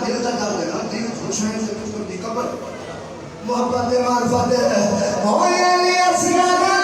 دل کا کر دینا دل حسین سے کچھ کی قبر محبت معرفت ہوئے علی اسیادہ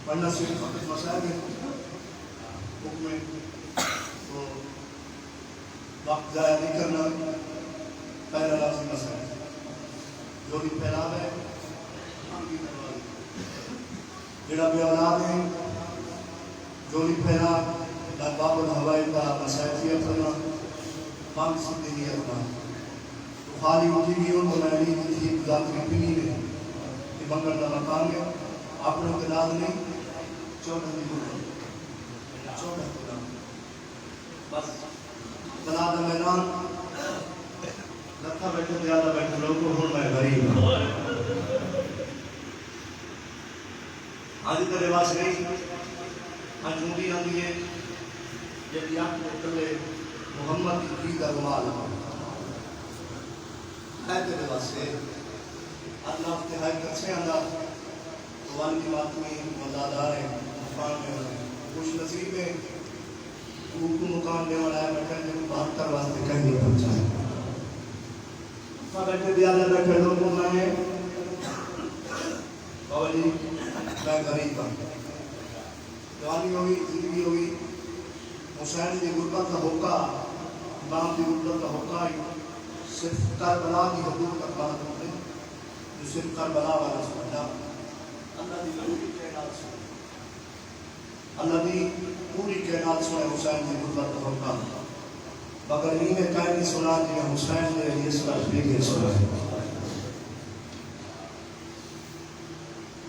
پڑھنا صرف فقط مسائل ہے حکم میں تو وقت ضائع نہیں کرنا پہلا لازم مسائل جو بھی پھیلاو ہے جڑا بھی اولاد ہے جو بھی پھیلا باب الہوائی کا مسائل کرنا پانچ سدھی نہیں کرنا تو خالی اٹھی بھی ان کو میں نہیں تھی ذاتری بھی نہیں ہے کہ بنگر کا مقام ہے اپنے اقتدار نہیں چودہ دی گروہ چودہ قدام بس تناد میدان لکھا بیٹھے زیادہ بیٹھے لوگوں ہوں میں غریب آج تیرے واس گئی آج مودی آندی ہے جب یاد میں کلے محمد کی درمال ہے تیرے واس گئی اللہ افتحائی کرسے آندہ سوال کی بات میں مزادار ہے مقام میں خوش نصیب ہے تو مقام دے والا ہے بیٹھے جو 72 واسطے کہیں نہیں پہنچا ہے بیٹھے زیادہ بیٹھے لوگوں میں بابا جی میں غریب ہوں جوانی ہوئی زندگی ہوئی حسین کی غربت کا ہوکا امام کی غربت کا ہوکا صرف کربلا کی حدود تک بات ہوتے جو صرف کربلا والا سمجھا اللہ دی پوری کائنات سنے اللہ دی پوری کائنات سنے حسین کی غربت کا ہوکا مگر نہیں میں کہیں نہیں سنا کہ حسین نے یہ سر بھی کے سنا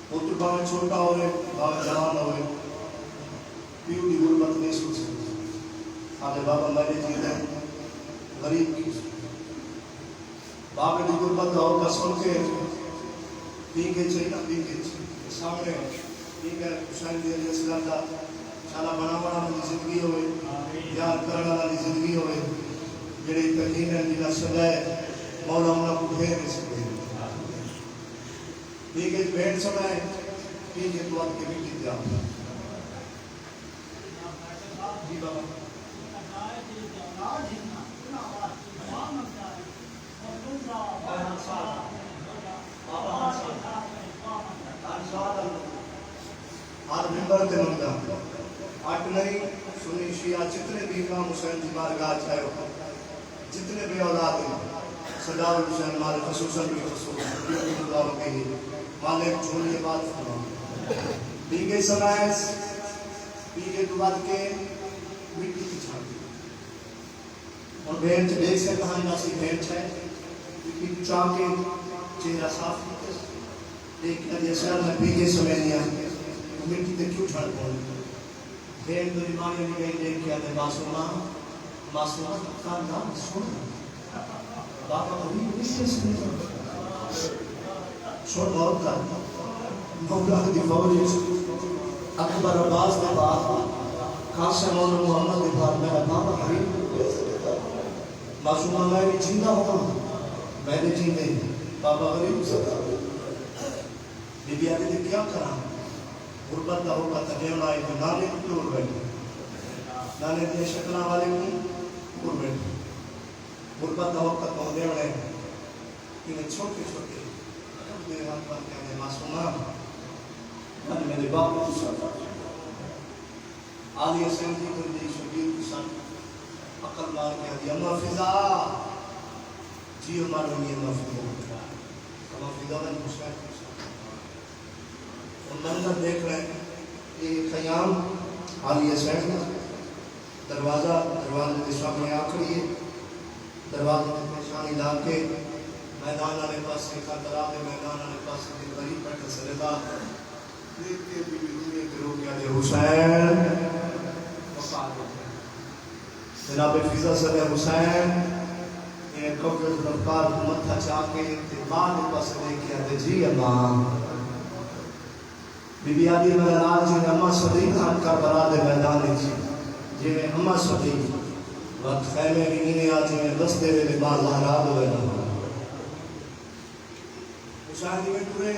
پتر باوے چھوٹا ہوئے باوے جوان ہوئے پیو دی غربت نہیں سن سکتے آدھے بابا میرے چیز ہے غریب کی بابے دی غربت کا ہوگا سن کے پی کے چاہیے نا پی کے چاہیے سامنے پی کے حسین دی علیہ السلام دا چالا بنا بنا دی زندگی ہوئے یاد کرنا دی زندگی ہوئے جڑی تقین ہے جنہ سجائے مولا انہا کو پھیر نہیں سکتے پی کے بیٹھ سمائے پی کے تو آپ کے بیٹی دیا جی بابا بابا ہر ممبر تے منگا اٹ نہیں سنی شیعہ جتنے بھی امام حسین کی بارگاہ چاہے ہو جتنے بھی اولاد ہیں صداء الحسین مالک خصوصاً بھی خصوصاً اللہ کے مالک جھولیے بات فرما بیگے سمائز بیگے تو بات کے مٹی کی چھاڑ دی اور بہن سے دیکھ سے کہاں ناسی بہن چھائے مٹی چاہ کے چہرہ صاف کرتے لیکن ادھے سر میں بیگے سمینیا مٹی تے کیوں چھاڑ پہنچ بہن تو ایمانی نے گئی دیکھ کیا دے معصومہ خاندان سن بابا ابھی نشتے سے نہیں چھوڑ بہت کا مولا کی فوج اکبر عباس کے بعد قاسم اور محمد کے بعد میرا بابا غریب معصومہ میں بھی جیندہ ہوتا میں نے جیندے بابا غریب سکتا بی بی آگے دے کیا کرا غربت دا ہوگا تجیونا ہے جو نانے کتور بیٹھے نانے دے شکلہ والے کتور بیٹھے غربت دا ہوگا تو دے وڑے انہیں چھوٹے چھوٹے میرے ہاتھ پر کہنے معصومہ میں میرے باپ کو ساتھ آلی حسین کی کوئی دیکھ شبیر کی ساتھ عقل مار کہہ دیا اما فضا جیو مارونی اما فضا اما فضا میں حسین کی ساتھ اور منظر دیکھ رہے ہیں یہ خیام آلی حسین دروازہ کے سامنے آکھڑی ہے دروازے میں پریشانی لا کے میدان آنے پاس سے خطرہ کے میدان آنے پاس سے غریب بیٹھے سردا دیکھتے بھی دنیا کے روک گیا دے حسین وفات ہوتے ہیں جناب فضا صدر حسین یہ قبض رفتار متھا چاہ کے بعد پاس لے کے آتے جی امام بی بی آدھی میں راج جی اما صدیق خان کا براد میدان جی جی میں اما صدیق وقت خیمے کی نینے آجی میں دس دے میں بعض لہراد ہوئے نہ مشاہدی میں پورے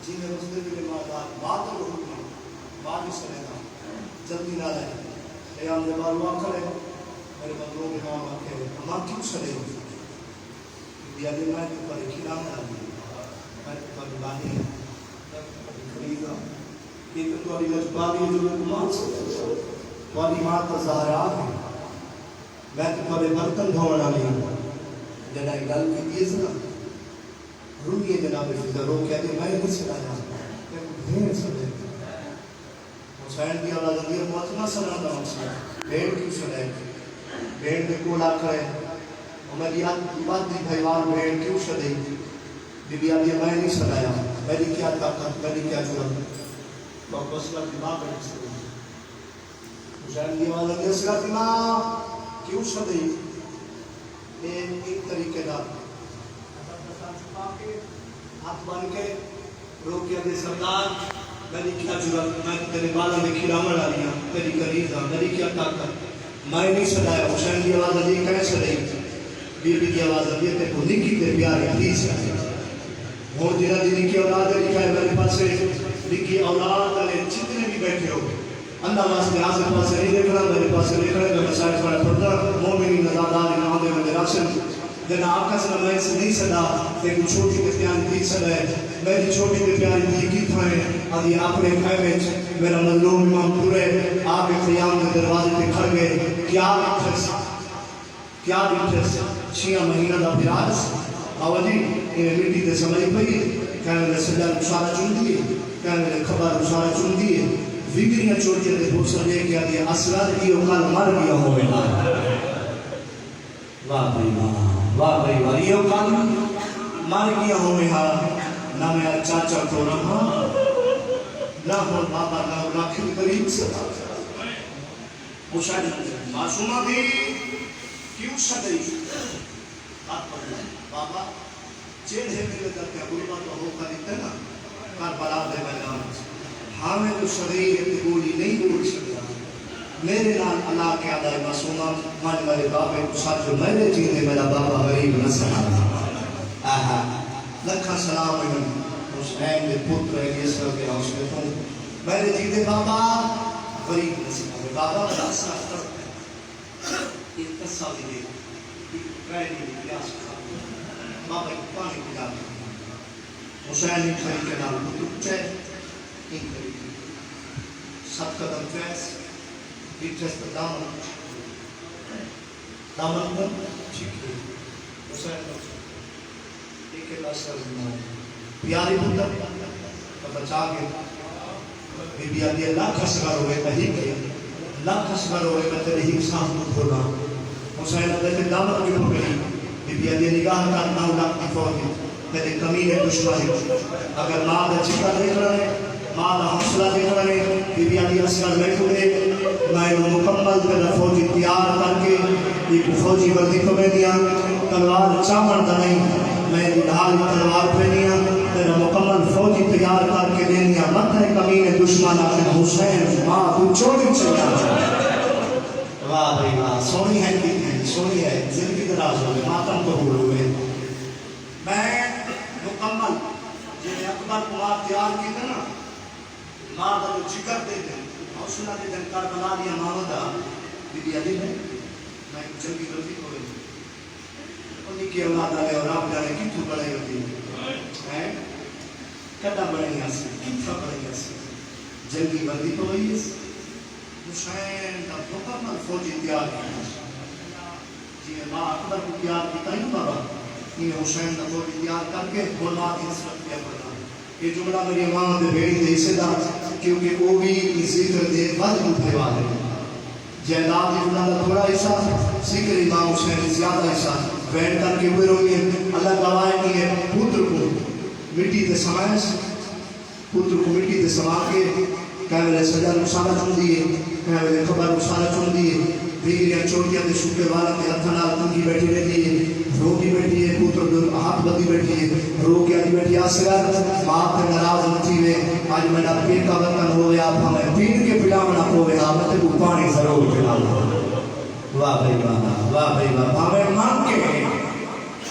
جی میں دس دے میں بات تو رکھنا بات ہی سنے گا جلدی نہ رہے قیام دے بار ہوا کھڑے میرے بندوں کے نام رکھے اما کیوں سنے گی بی آدھی میں تو پر ایک نام نہ دی میں تو پر بانی خریدا کہ تو علی لجبانی جو کمان سے والی مات زہرا ہے میں تو پر برتن دھونا نہیں جنہائی گل کی دیز نا رویے جناب فضا رو کہتے میں نہیں سلایا کہ بھین سلے حسین کی اولاد علی موتنا سلام دا مقصد بھین کیوں سلے بھین دے کولا کرے میں دیات بات دی بھائیوان بھین کیوں سلے بی بی آدھی میں نہیں سلایا میری کیا طاقت میری کیا جرم تو بسلہ دماغ میں سلے حسین کی اولاد علی اسلام دماغ کیوں سلے ایک طریقے دا ہاتھ بن کے روکیا دے سردار میری کیا جرات میں تیرے بالا میں کھلاما ڈالیا تیری قریضہ میری کیا طاقت میں نہیں سدایا حسین کی آواز علی کیسے رہی بی بی کی آواز علی تے کو نکی تے پیاری پلیز وہ جنہ دی نکی اولاد علی کہے میرے پاس سے نکی اولاد علی جتنے بھی بیٹھے ہو اللہ واسطے آزر پاس سے نہیں دیکھنا میرے پاس سے دیکھنے میں مسائل پڑا پڑتا مومنی نزادار نام دے میں راشن جنہ آپ کا سلام میں سے نہیں صدا ایک چھوٹی کے پیاری تھی صدا ہے میری چھوٹی کے پیاری تھی کی تھائیں آدھی آپ نے کھائے میں میرا مظلوم امام پورے آپ قیام کے دروازے پہ کھڑ گئے کیا انٹرس چھیاں مہینہ دا پیراس آوازی انہیں مٹی تے سمجھ پئی کہنے میں سجا رسالہ چون دیئے کہنے میں خبر رسالہ چون دیئے وگریاں چوٹے تے بھوسر لے کے آدھی اسرار کی اوکال مر گیا ہوئے واہ بھائی واہ یہ اوکال مر گیا ہوئے نہ میرا چاچا تو رہا نہ ہو بابا نہ ہو راکھل قریب سے مشاہدہ معصومہ بھی کیوں سدئی بابا چیل ہے میرے در کے غربہ تو ہو کر دیتے نا کربلا دے میدان ہمیں تو شریر اتبولی نہیں بول سکتا میرے نال اللہ کے آدھائی معصومہ مانے میرے بابے کو ساتھ جو میرے جینے میرا بابا غریب نہ سلام آہا لکھا سلام حسین دے پتر ہے یہ سر کے حوصلے تھوں میرے جینے بابا غریب نہ سلام بابا بڑا ساتھ کرتا ہے یہ تصاوی دے پہلی دی پیاس بابا ایک پانی پلا حسین ایک خری کے نام کو چاہے این طریقے 7 قدم فیض ریٹرس پر دامن کو ٹھیک ہے حسین ایک لاشر پیاری پتر بچا کے بی بی آدھی اللہ خسگر ہوئے میں ہی گیا اللہ خسگر ہوئے میں تیرے ہی سانس کو کھولا حسین اللہ کے دامن کی پکڑی بی بی آدھی نگاہ کرنا اللہ کی فوجی تیرے کمینے دشمانی اگر ماں دا چکر دیکھ رہے ماں دا حوصلہ دیکھ رہے بی بی آدھی اسکر میں کھلے میں مکمل تیرا فوجی تیار کر کے ایک فوجی وردی کو میں دیا تلوار چامن دا نہیں میں ڈھال تلوار پہ دیا تیرا مکمل فوجی تیار کر کے دے دیا مت ہے کمینے دشمن آخر حسین ماں تو چوری چلا واہ بھائی واہ سونی ہے کہ سونی ہے زندگی دراز ہوئے ماتم قبول ہوئے میں مکمل جنہیں اکبر کو آپ تیار کی تھا نا ماں دا جو جگر دے دیں حوصلہ دے دیں کربلا دیا مامدہ بی بی علی میں جنگی غلطی ہوئے انہی کی اولاد آلے اور آپ جانے کتھو بڑھائی ہوتی ہے کٹا بڑھائی آسی کتھا بڑھائی آسی جنگی غلطی ہوئی ہے حسین دا مکمل فوجی تیار کی جی ماں اکبر کو تیار کی تھی بابا یہ حسین دا فوجی تیار کر کے بولنا کی نسبت کیا پڑا یہ جملہ میری ماں دے بیڑی دے اسے دا کیونکہ وہ بھی ذکر دے بد اٹھے والے جہلات جملہ دا تھوڑا حصہ ذکر امام حسین زیادہ حصہ بیٹھ کر کے ہوئے روئے اللہ گواہ کی ہے پتر کو مٹی دے سمائے پتر کو مٹی دے سما کے کہہ ویلے سجا نقصانہ چون دیئے کہہ ویلے خبر نقصانہ چون دیئے دیگریاں چوٹیاں دے شکے والا تے ہتھنا تنگی بیٹھی رہتی ہے رو کی بیٹھی ہے پوتر دور ہاتھ بدی بیٹھی ہے رو کی آدھی بیٹھی آسگر باپ تے نراز نتھی وے آج میڈا پیر کا وطن ہوئے آپ ہمیں پیر کے پلاونا ہوئے آپ تے کو پانی ضرور پلاونا واہ بھائی واہ بھائی واہ ہمیں مان کے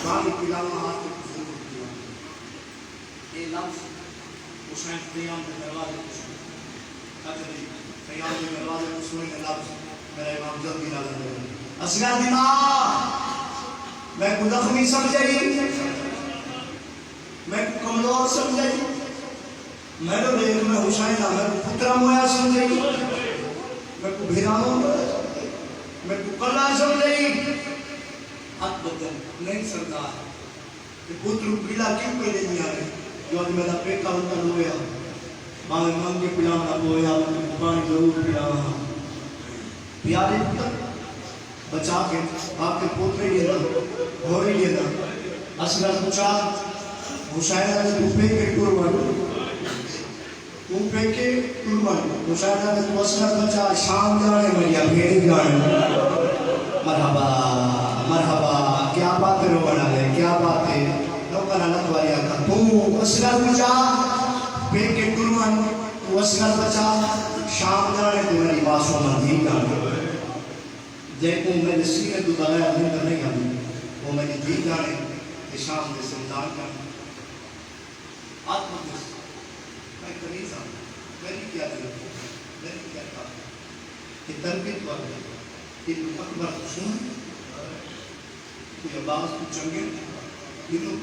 پانی پلاونا ہاتھ تے ضرور پلاونا یہ لفظ حسین قیام کے دروازے کو قیام کے دروازے کو سنیں گے لفظ میرا امام جلدی نہ لگے اصغر دماغ میں کو زخمی سمجھائی میں کو کمزور سمجھائی میں نے دیکھ میں حسین میں کو پترا مویا سمجھائی میں کو بھیرانوں میں کو کلا سمجھائی حق بدن نہیں سردار کہ پتر پلا کیوں پہ لے دیا ہے جو آج میرا پیٹا ہوتا ہویا ماں مانگ کے پلانا ہویا پانی ضرور پلانا پیارے پتر بچا کے آپ کے پوترے لیے دا گھوڑے لیے دا اصغر پوچھا حسین نے تو پہ کے قربان تو پہ کے قربان حسین نے تو اصغر بچا شام جانے مریا بھیڑ جانے مرحبا مرحبا کیا بات رو بنا لے کیا بات ہے لوگا نالت والیا کا تو اصغر بچا پہ کے قربان تو اصغر بچا شام جانے تو میری باسوں مندی جانے جیتے میں نے سینے تو دلایا دن نہیں آئی وہ میں نے دی جانے کہ شام دے سمدان جانے آتما دس میں کنیز آنے میری کیا دل میری کیا کہا کہ تربیت والے کہ تو اکبر سن کوئی عباس کو چنگے کہ تو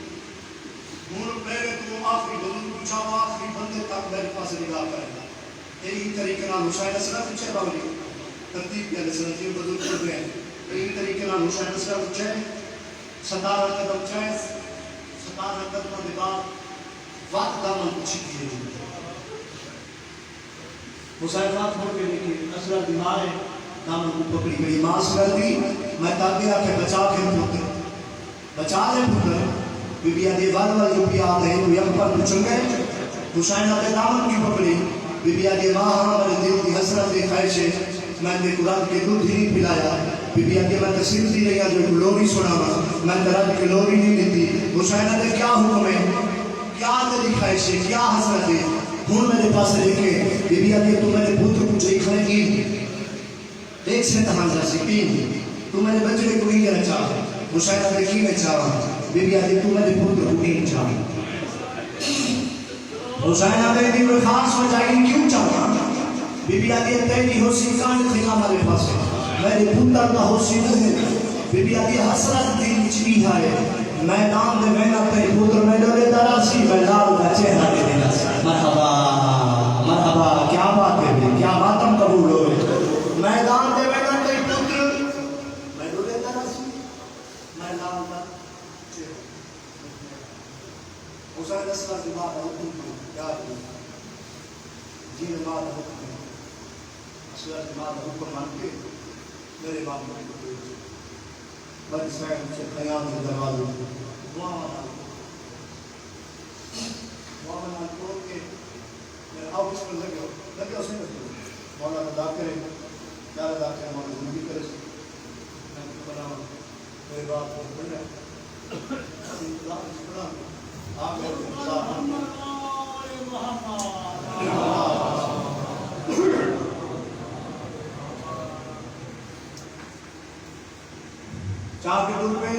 دونوں پہلے تو آخری بلند پوچھا آخری بندے تک میرے پاس نگاہ کرے گا یہی طریقے نام حسین اسلام پوچھے باولی ترتیب کے لئے سنجیو بدل کر رہے ہیں یہی طریقے نام حسین اسلام پوچھے 17 قدم چاہے 17 قدم بعد وقت دامن پوچھی کیے حسین وقت ہو کے لیکن اسلام دماغ دامن کو پکڑی گئی ماں سگر دی میں تاکہ آکے بچا کے پوتر بچا لے پوتر بی بی آدھی والوال جو بھی آتے ہیں تو یک پر پوچھن گئے حسین آتے دامن کی پکڑی بی بی آدھی ماں ہمارے دل کی حسرت دی خواہش ہے میں نے قرآن کے دودھ ہی نہیں پلایا بی بی آدھی میں تصویر دی رہی جو لوری سنا میں درد کے لوری نہیں دیتی حسین آتے کیا حکم ہے کیا تیری خواہش ہے کیا حسرت ہے ہوں میرے پاس دیکھے بی بی آدھی تو میرے پوتر کو چاہیے کھڑے کی ایک سے تحانزہ سکین تو میرے بچے کو نہیں کہنا چاہا حسین آتے کی میں چاہا بی بی آدھی تو میرے پوتر کو نہیں چاہا حسین آتے دی کوئی خاص ہو جائے کیوں چاہا بی بی آدھی تیری حسی کان تھی ہمارے پاس میرے پوتر کا حسی نہیں بی بی آدھی حسرت دل چلی ہے میدان دے محنت تیری پوتر میں ڈولے دراسی میں لال کا چہرہ دے دینا مرحبا قبول ہوئے میدان دے بیٹا کوئی پتر میں دو دیتا رسی میدان دا حسین اسلام کی ماں کا حکم کو یاد ہو جی ماں کا حکم اسلام کی ماں کا حکم مان کے میرے باپ کو بڑی سائن سے قیام کے دروازے وہاں کھول کے میرے آفس میں لگے اسے مولانا ادا کرے کیا ادا کرے مولانا زندگی کرے میں بنا میرے باپ کو بڑھا آپ چار کے دور پہ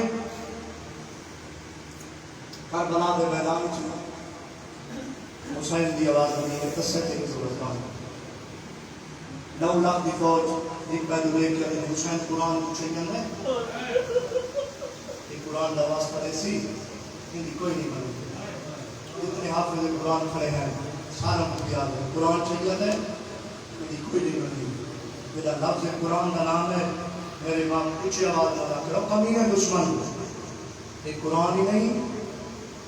کربلا دے میدان میں حسین دی آواز نہیں ہے تسکتے کی ضرورت ہے 9 لاکھ دی فوج ایک بیدو لے کے حسین قرآن کو چنین ہے ایک قرآن دا واسطہ ایسی ہندی کوئی نہیں بنی اتنے حافظ قرآن کھڑے ہیں سارا مقیاد ہے قرآن چنین ہے ہندی کوئی نہیں بنی میرا لفظ قرآن کا نام ہے میرے امام کچھ آواز ادا کرو کمی ہے دشمن ایک قرآن ہی نہیں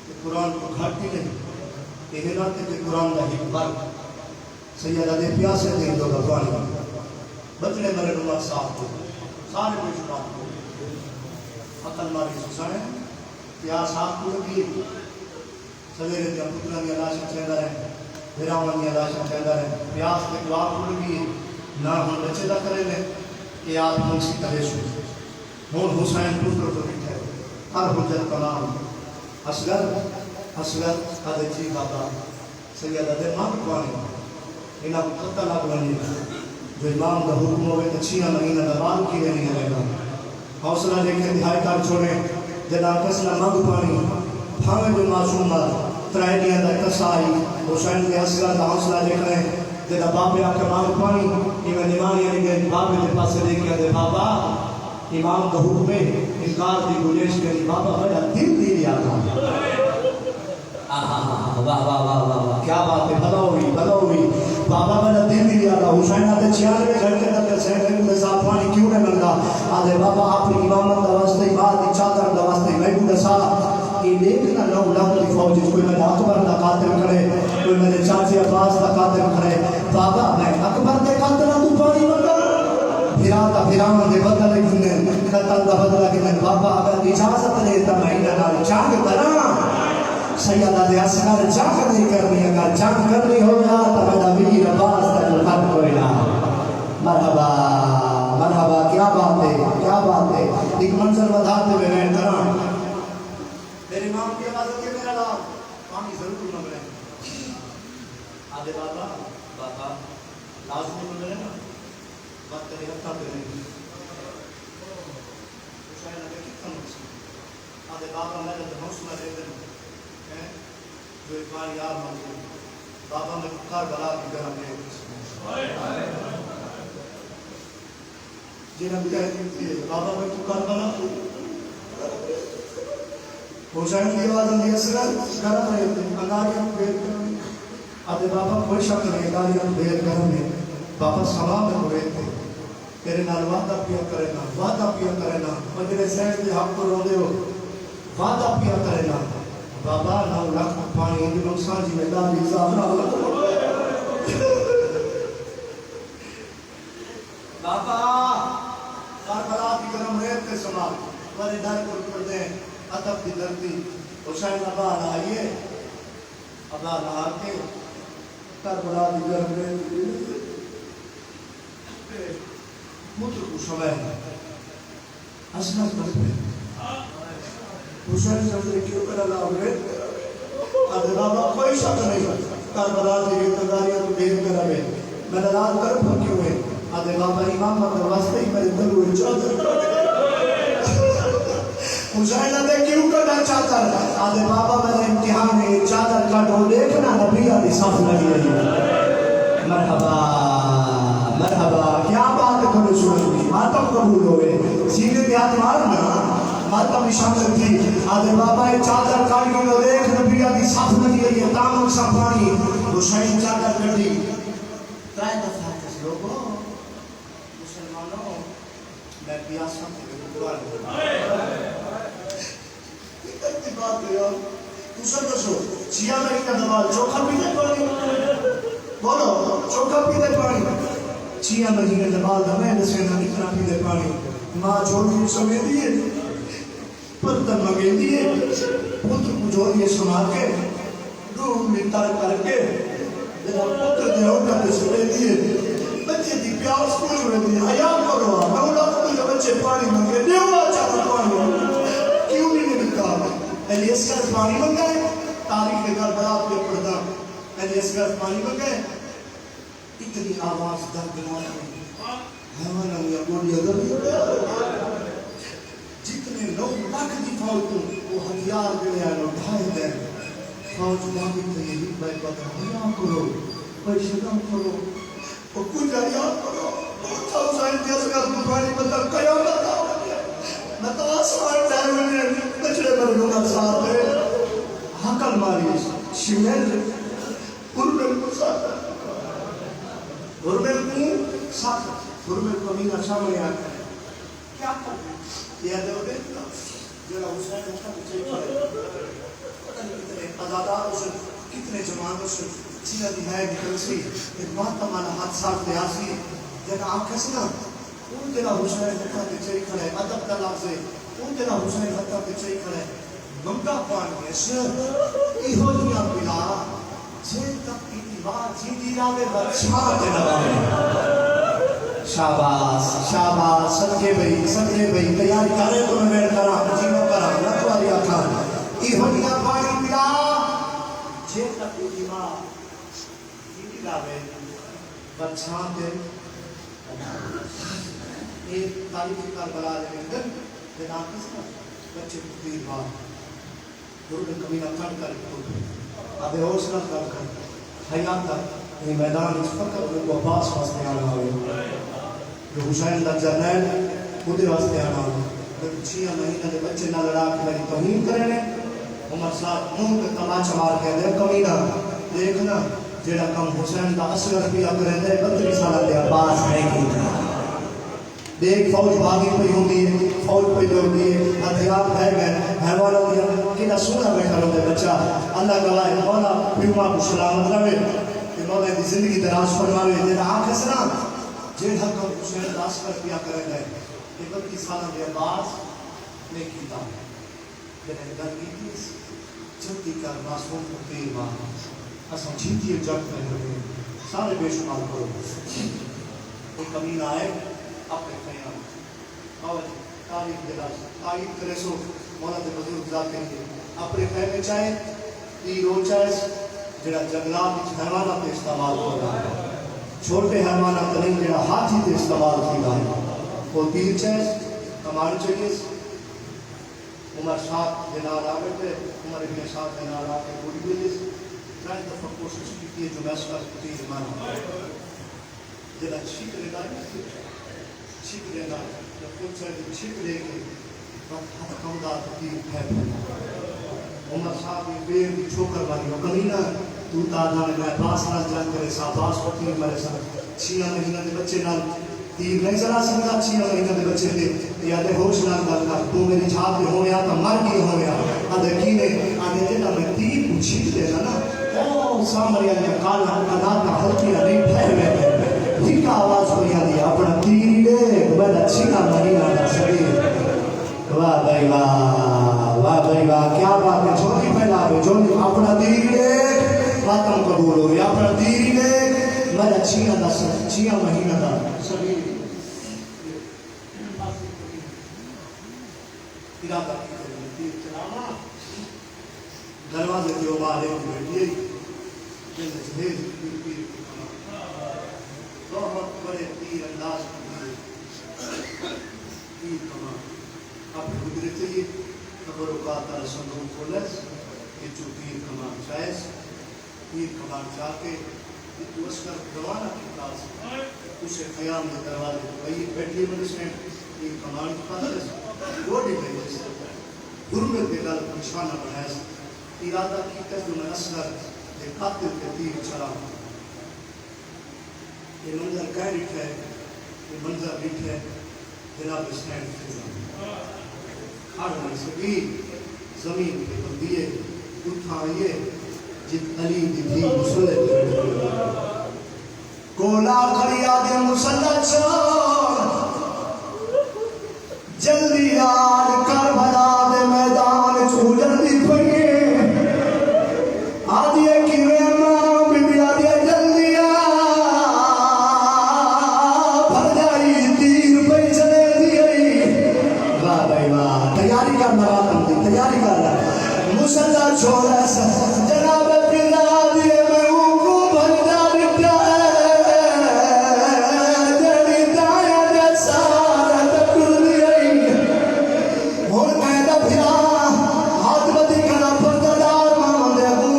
ایک قرآن کو گھٹ ہی نہیں یہ حیرت ہے کہ قرآن کا ایک برق سیدہ دے پیاسے دے دو گفانی بچنے مرے نمات صاحب کو سارے کو شکاہ کو عقل ماری سسائیں پیاس آپ کو لگی سویرے دیا پترہ دیا لاشن چہدہ رہے بھیراؤں دیا لاشن چہدہ رہے پیاس دے کو آپ کو لگی نہ ہم بچے دا کرے لیں کہ آپ منسی کرے شو ہون حسین پتر تو بیٹھے ہر حجت کا نام اصغر حد جی بابا سیدہ دے ماں بکوانی انہاں کو قتل آگ بنی جو امام دا حکم ہوئے تچھینا مہینہ دبال کی رہنی ہے گا حوصلہ لے کے دہائی کار چھوڑے جدا کسنا ماں بکوانی پھاوے جو معصوم ترائنیاں دا کسائی حسین کے اصغر دا حوصلہ لے کریں جدا باپے آکے ماں بکوانی ایمیں نمانی لگے باپے دے پاسے لے کے دے بابا امام دا حکم انکار دی گلیش کری بابا بڑا دل دی لیا تھا واہ واہ واہ واہ کیا بات ہے بھلا ہوئی بابا میرا دل بھی لیا تھا حسین آتے 96 گھنٹے تک سینٹر میں صاحب پانی کیوں نہیں ملتا آدھے بابا اپنی امامت دا واسطے بات دی چادر دا واسطے میں کو دسا یہ دیکھنا 9 لاکھ دی فوج کوئی میرے اکبر دا قاتل کرے کوئی میرے چاچے عباس دا قاتل کرے بابا میں اکبر دے قاتل تو پانی ملتا پھراؤں دے بدلہ لکھنے قتل دا بدلہ لکھنے بابا اگر اجازت لیتا میں انہاں چاند کرا سیدہ دے اصغر جنگ نہیں کرنی اگر جنگ کرنی ہو گیا تو میرا ویر عباس تک خط کوئی نہ مرحبا مرحبا کیا بات ہے ایک منظر بتاتے ہوئے میں کران میرے امام کی آواز ہے میرا لاب پانی ضرور مانگ رہے ہیں آدھے بابا لازمی مانگ رہے ہیں نا بات کرے ہتھا پہ رہے ہیں شاید آگے کتنا مقصد آدھے بابا میرے حوصلہ دے دیں جو ایک بار یاد مانگے بابا میں کربلا کی گرم لے جنہاں بجائے دیتی ہے بابا میں کربلا حسین کی آواز اندھی اصغر گرم رہے تھے انگاریاں بھیل گرم آدھے بابا کوئی شک نہیں انگاریاں بھیل گرم ہے بابا سلام میں ہوئے تھے تیرے نال وعدہ پیا کرے نا مجھے سینٹ دے حق کو رو دے ہو وعدہ پیا کرے نا بابا 9 لاکھ پانی اندھی منسان جی میں داری زہرہ بابا کربلا کی گرم ریت کے سماع بڑے ڈر کو کر دیں عطب کی دردی حسین ابا آئیے ابا نہا کے کربلا کی گرم ریت مطر کو سمے اسنت پر حسین سمجھے کیوں کر اللہ ہوئے آدھے بابا کوئی شک نہیں کربلا کی گرداریاں تو دیر کر رہے میں نے رات کر پھر کیوں ہوئے آدھے بابا امام مطلب واسطے ہی میرے دل ہوئے چادر حسین آدھے کیوں کرنا چاہتا ہے آدھے بابا میرے امتحان ہے چادر کا ڈھو دیکھنا نبی آدھی صف لگی ہے مرحبا کیا بات کرو سنو ماتم قبول ہوئے سیدھے دیات مارنا ماتم شامل تھی آدھے بابا چادر کاٹی تو دیکھ نبی آدھی صف لگی ہے تامک صف پانی حسین چادر کٹی ترائے دفعہ لوگوں مسلمانوں میں بیاست کے گردوار بات ہے یار دوسرا دسو چیا میں کیا دبال چوکھا پیتے پانی بولو چوکھا پیتے پانی چیا مہینے دبال دمیں دسے نہ اتنا پیتے پانی ماں چھوڑی سمے دیئے پرتن مگے دیئے پتر کو جوڑیے سنا کے روح ملتار کر کے جنہا پتر دے ہوتا دے سمے دیئے بچے دی پیاس پوچھ رہے دیئے حیاء کرو میں اولا کو جو بچے پانی مانگے دیولا چاہتا پانی کیوں نہیں ملتا الیسگر پانی مانگے تاریخ گھر بڑا آپ کے پڑھتا الیسگر پانی مانگے اتنی آواز درد نہ حیوانہ یا گوڑی اگر جتنے لوگ لاکھ دی فوج کو وہ ہتھیار گلے آئے لوگ ڈھائے دیں فوج مانگی تو یہی بے بتا حیاء کرو پیشدم کرو اور کچھ حیاء کرو تھا حسین الیسگر پانی بتا قیامت آؤ نتا آسمان ڈھائے ہوئے بچڑے پر لوگا ساتھ ہے حقل ماری شمیل قربل کو ساتھ قربل کو ساتھ قربل کو مینہ سامنے آتا ہے کیا کرتے یہ دو دیکھتا جڑا حسین ہوتا بچے کھڑے پتہ نہیں کتنے ازادار سے کتنے جمانوں سے چیزہ دی ہے نکل سی ایک مہتم آنا حادثات دے آسی جگہ آنکھیں سے نا اون تیرا حسین ہوتا بچے کھڑے ادب کا لفظ ہے اون تیرا حسین ہوتا بچے کھڑے منگا پانی ایسے ایہو دنیا بلا چھے تک کی بات جی دی راوے بچھا دینا شاباس شاباس سنجے بھئی تیاری کرے تو میں بیٹھ کرا جیو کرا نتواری آکھا ایہو دنیا پانی بلا چھے تک کی بات جی دی راوے بچھا دینا ایک تاریخی کربلا دے اندر دینا کس کا بچے کو دیر بات دور میں کبھی نہ کھڑ کر آبے حوصلہ کر حیات تک یہ میدان اس فقط ان کو باس واسطے آنا ہوئے جو حسین لگ جرنیل خودے واسطے آنا ہوئے لیکن 6 مہینہ دے بچے نہ لڑا کے میری توہین کرنے عمر صاحب منہ پہ تماچا مار کے دے کمینہ دیکھنا جیڑا کم حسین دا اصغر پیا کرے دے 32 سالہ دے عباس نہیں کی دیکھ فوج بھاگی پہ ہوں دیئے فوج پہ جو دیئے ہتھیار پھیر گئے حیوانوں دیا کینا سونا بیٹھا رو دے بچہ اللہ گواہ مولا پیوما کو سلامت رہے کہ مولا دی زندگی دراز فرماوے دینا آنکھ اسنا جیڑ حق ہم حسین داس کر پیا کرے گئے 31 سالہ دے عباس نہیں کیتا لیکن گھر کی تیس چھتی کر ماسموں کو تیر ماں اساں چھتی جگ میں ہوئے سارے بے شمار کرو ایک امین آئے اپنے خیام اور تاریخ دلاس تاریخ کرے سو مولا دے بزرگ ذاکر کے اپنے خیام میں چاہے تیر ہو چاہے جڑا جنگلات حیوانہ تے استعمال ہو رہا ہے چھوٹے حیوانہ تنین جڑا ہاتھی تے استعمال کی رہا ہے وہ تیر چاہے کمار چاہیے عمر 7 دینار آگے تھے عمر ابن 7 دینار آگے بوڑی بیلیس ترائن دفعہ کوشش کی تھی جو میں اس کا تیر مانا جڑا چھیک رہا ہے چھک لینا جب خود سے چھک لے کے وقت ہاتھ کمدار تیر پھیل عمر صاحب یہ بیر کی چھوکر ماری ہو کمینہ تو تاجانے میں باس نہ جان کرے باس کو تیر مرے ساتھ 6 مہینہ دے بچے نال تیر نہیں چلا سکتا 6 مہینہ دے بچے دے یا دے ہوش نال گل کر تو میری چھاپ دے ہو گیا تو مر گئی ہو گیا آدھے کینے آدھے جیتا میں تیر کو چھک دینا نا او سامریا نے کالا کنات کا ہلکیاں نہیں پھیر میں ٹھیکا آواز کو یاد دیا اپنا تیر لے بڑا 6 مہینہ دا شریر واہ بھائی واہ کیا بات ہے چھوٹی پہلا ہے جو اپنا تیر لے خاتم قبول ہو یا اپنا تیر لے بڑا 6 مہینہ دا شریر ارادہ کی تیر چلانا دروازے کے اوبارے میں بیٹھئے جیسے جہیز پیر بہت بڑے تیر انداز تیر کمان آپ گزرے چاہیے خبر اوقات رسندوں کھولس کہ جو تیر کمان چاہیس تیر کمان چاہ کے تو اسکر گوانا کی پاس اسے قیام دے دروازے کو بھئی بیٹھئے مجھے سے تیر کمان کی پاس گوڑی بھئی جیسے گرمت کے گل نشانہ بنائے ارادہ کی کہ جو میں اسکر دے قاتل کے تیر چلا یہ منظر کہہ رکھا ہے، یہ منظر لکھا ہے جناب حسین کھڑ نہیں سکی زمین پہ بندیے اٹھائیے جت علی دی بھی مسلح کولا کھڑی آدھے مسلح چار جلدی آج کربلا دے میدان چھوجن دی پڑیے آدھے کیوے ماں بی بی آدھے جلدی بھر جائی تیر پہ چلے دیئی واہ بھائی واہ تیاری کرنا راتم دی تیاری کرنا مسلح چھوڑا سا جناب پلا دیے میں اوکو بھر جا بکتا ہے جڑی دائیں دے سارا تکر دیئی اور قیدہ بھیا ہاتھ بدی کنا پردار ماں دے گو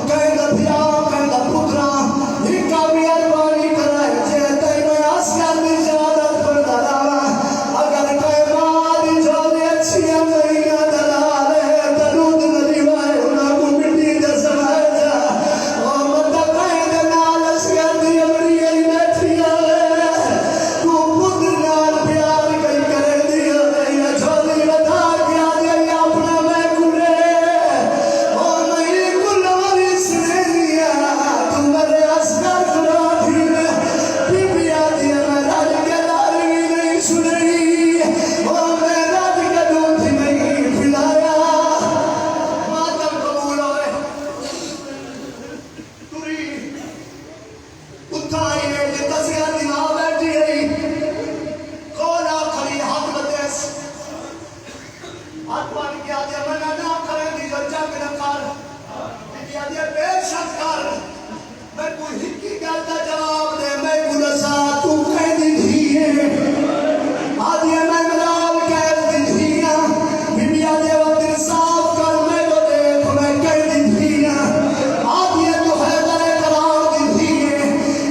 قیدہ بھیا قیدہ پترا ہی کامیار بانی کرائے جیتے میں آسیان دی جادت پردارا اگر کوئی ماری جو دے اچھی نہیں دلالے تلود ندی وائے انہاں کو مٹی دے سمائے جا اور مدہ قید نال اسیان دی امری ای بیٹھی آلے تو پتر نال پیار کئی کرے دی آلے یا جھولی بتا کیا دیا اپنا میں کھلے اور میں کل والی سنے دیا تو میرے اسکر کھلا دھیلے بی بی آدھی میں راج کے داری نہیں سنئی اور میں راج کے دودھ نہیں پھلایا ماتم قبول ہوئے توری اٹھائی میں جی تسیاں دنا بیٹھی رہی کولا کھڑی ہاتھ بدیس ہاتھ پانی کیا دیا میں نہ کرے دی جو جنگ نہ کر کیا دیا بے شک کر میں کوئی ہکی گلتا جواب دے میں گلسا تو کہہ دی دھیے آدھے میں ملال کہہ دی دھیے بی بی آدھے وہ دل صاف کر میں تو دیکھ میں کہہ دی دھیے آدھے تو ہے در قرار دی دھیے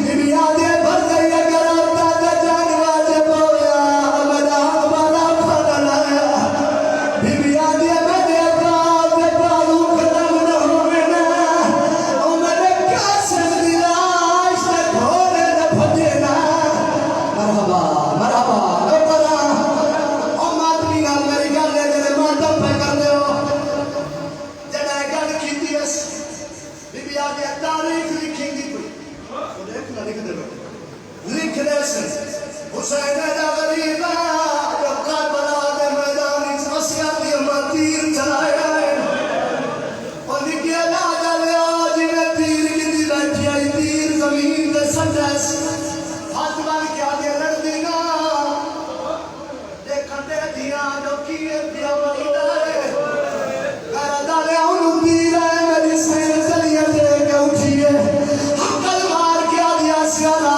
بی بی آدھے بھر گئی اگر آتا دے جان واجب ہویا مدام بالا پھل لایا بی بی آدھے میں دے اپراد دے پالو قدم نہ ہوئے نا او میرے کاسم دلاش دے گھوڑے نہ پھٹے نا مرحبا مرحبا نوکرا او ماتمی گل میری گل ہے جنہیں ماتم پہ کر دے ہو جنہیں گل کی دیس بی بی آدھے تاریخ لکھیں گی کوئی وہ دیکھنا لکھ دے بیٹھے لکھ دے سے حسین دا غریبہ جو کربلا دے میدانی اسکر دی امر تیر چلائے آئے اور لکھے لا جلے آجی میں تیر کی دی بیٹھی آئی تیر زمین دے سجس ہاتھ بار کیا دے لڑ دینا دیکھن دے دیا جو کیے دیا وہی دارے گھر دارے انہوں تیر ہے میری سین چلیے دے کے اٹھیے حقل مار کیا دیا سیارہ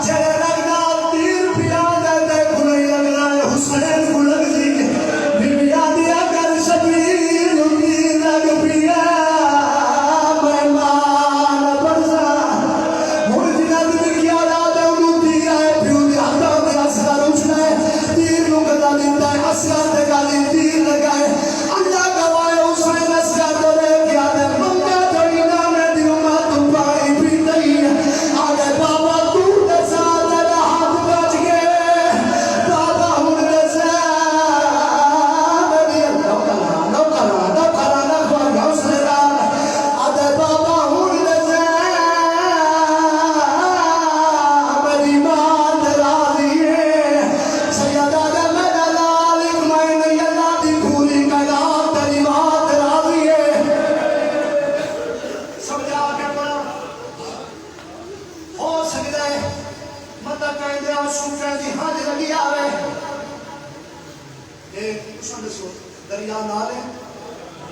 جڑے لگنا تیر پیا دے دے کھلئی لگنا ہے حسین کو لگ دی بی بی آدھی اگر شبیر نو تیر لگ پیا مہمان برزا مجھ نظر کیا دے انہوں تیر آئے پیو دی ہاتھا دے اسکر اچھنا ہے تیر نو گدا دیتا ہے اسکر دے گالی تیر لگائے اللہ گوائے حسین اسکر دے لے کیا دے منگا جڑینا میں دیوں ماں تو پائی بھی نہیں آگے بابا تو دے ساتھ دے ہاتھ بچ گئے بابا ہون دے ساتھ میری نوکرا نوکرا نوکرا نخوار حسین رال آگے بابا ہون دے ساتھ میری ماں دے راضی ہے سیدہ دے میں دلالک میں نہیں اللہ دی پوری قیدات تیری ماں دے راضی ہے سمجھا کے پڑھا ہو سکتا ہے مطلب کہیں دے آنسو کہیں دی ہاں لگی آوے ایک کشن دسو دریا نالے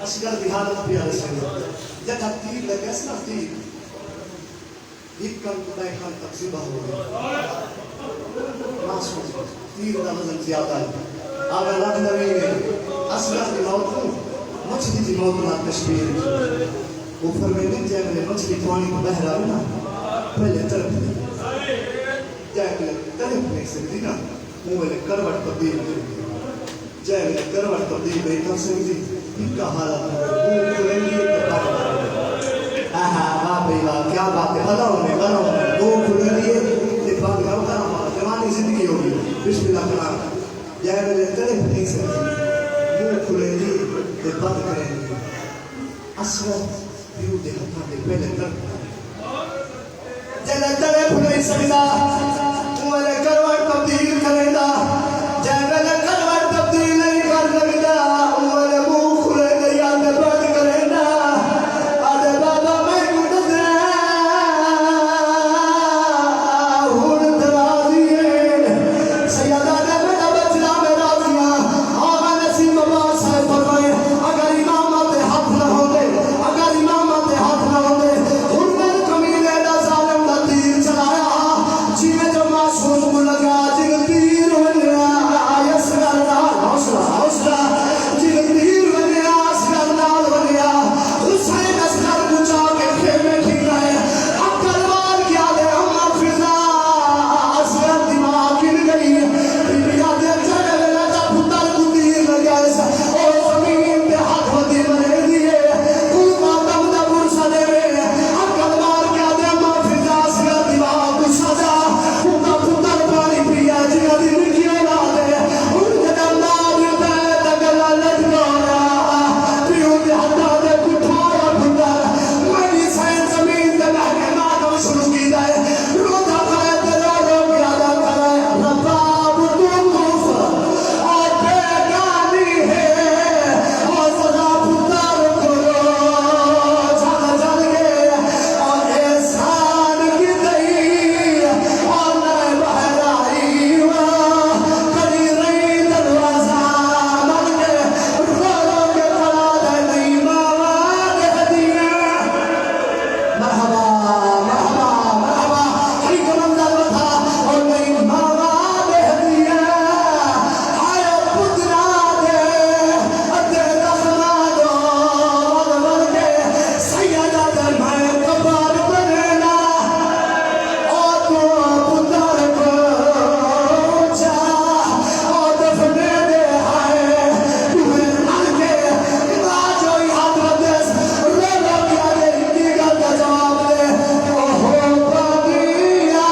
اسگر دی حالت بھی آلے سکتا جگہ تیر لگے اس نا تیر ایک کن کدائی خان تقسیبہ ہو گئی محسوس تیر دا وزن زیادہ ہے آگے لگ دوئی گئے اسگر دی موت ہوں مچھلی دی موت نہ تشبیر وہ فرمیدن جائے میں مچھلی پانی کو بہرا ہے نا پہلے طرف دے جائے میں طرف نہیں سکتی نا وہ میں نے کروٹ تبدیل کر دی جائے میں کروٹ تبدیل نہیں کر سکتی ان کا حالت ہے وہ کھلنگی ایک پاک واہ بھئی واہ کیا بات ہے بھلا ہونے وہ کھلنگی ایک سکتا وہ کروٹ تبدیل کرے گا جے ویلے کروٹ تبدیل نہیں کر سکتا وہ منہ کھلے گا یاد بند کرے گا آدھے بابا میں گھٹ ہوں درازی سیادہ نے میرا بچنا میرا دیا آغا نسیم عباس صاحب فرمائے اگر امامت ہاتھ نہ ہو دے اگر امامت ہاتھ نہ ہو دے حرمت کمیلے دا ظالم دا تیر چلایا جیوے جو معصوم کو لگا جن تیر ونیا یسگر نال حوصلہ حوصلہ جن تیر ونیا اسگر نال ونیا حسین اسگر پوچھا کے خیمے ٹھیکا ہے اکر مار کیا دے ہم فضا اسگر دماغ گر گئی بیا دے چڑے ویلے دا پتر کو تیر لگا اور زمین پہ ہاتھ ودی مرے دیے کوئی ماتم دا برسا دے اکر مار کیا دے ہم فضا اسگر دماغ کو سجا پتر پانی پیا جنہ دن کیا لا دے ان کے دماغ پہ دگلا لٹکایا پیو دے ہٹا دے کٹھایا پتر میری سین زمین دے بہنے ماتم شروع کی دے روزہ کرے دلاروں کی ادا کرے رباب دنوف اور بیگانی ہے اور سزا پتر کرو جل جل گے اور احسان کی دئی اور نئے بہرائی کری رہی دروازہ مر کے رو رو کے کھڑا دے نہیں ماما دے دیا مرحبا مرحبا مرحبا ہری کا منظر بتا اور نہیں ماما دے دیا آیا پترا دے ادھے دخلا دو مر مر کے سیدہ دے میں کبار بنینا اور تو پتر کو جا اور دفنے دے آئے تمہیں مر کے راجوئی حضرت رو رو کیا دے کی گل کا جواب دے اوہو پاگیا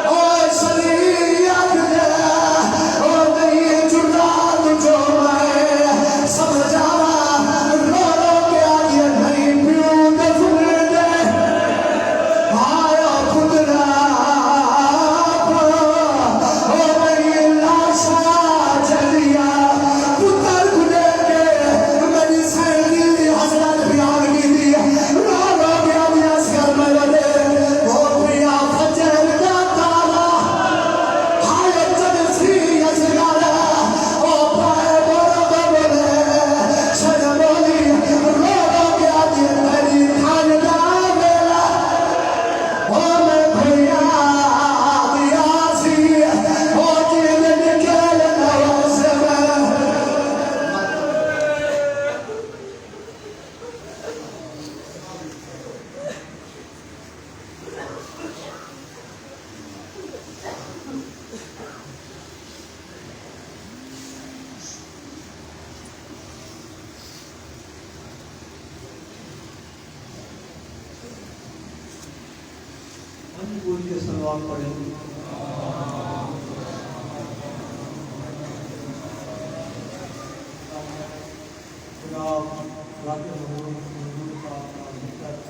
اور شریعت دے اور نہیں جڑا تجھو میں سمجھاوا رو رو کیا دے نہیں پیو دفنے دے آیا پترا اور نہیں لاشا چلیا پتر کو لے کے میری سین دی حضرت بیان کی دی رو رو گیا دیا اسکر میں لڑے وہ پیا فجر کا تارا آیا جب سی اسگارا اور پائے بڑا بڑے شجر بولی رو رو گیا دیا میری کھانڈا میرا اور میں بھیا دیا سی اور جیل نکل نو سے میں ہم بول کے سلوات پڑھیں خدا راکے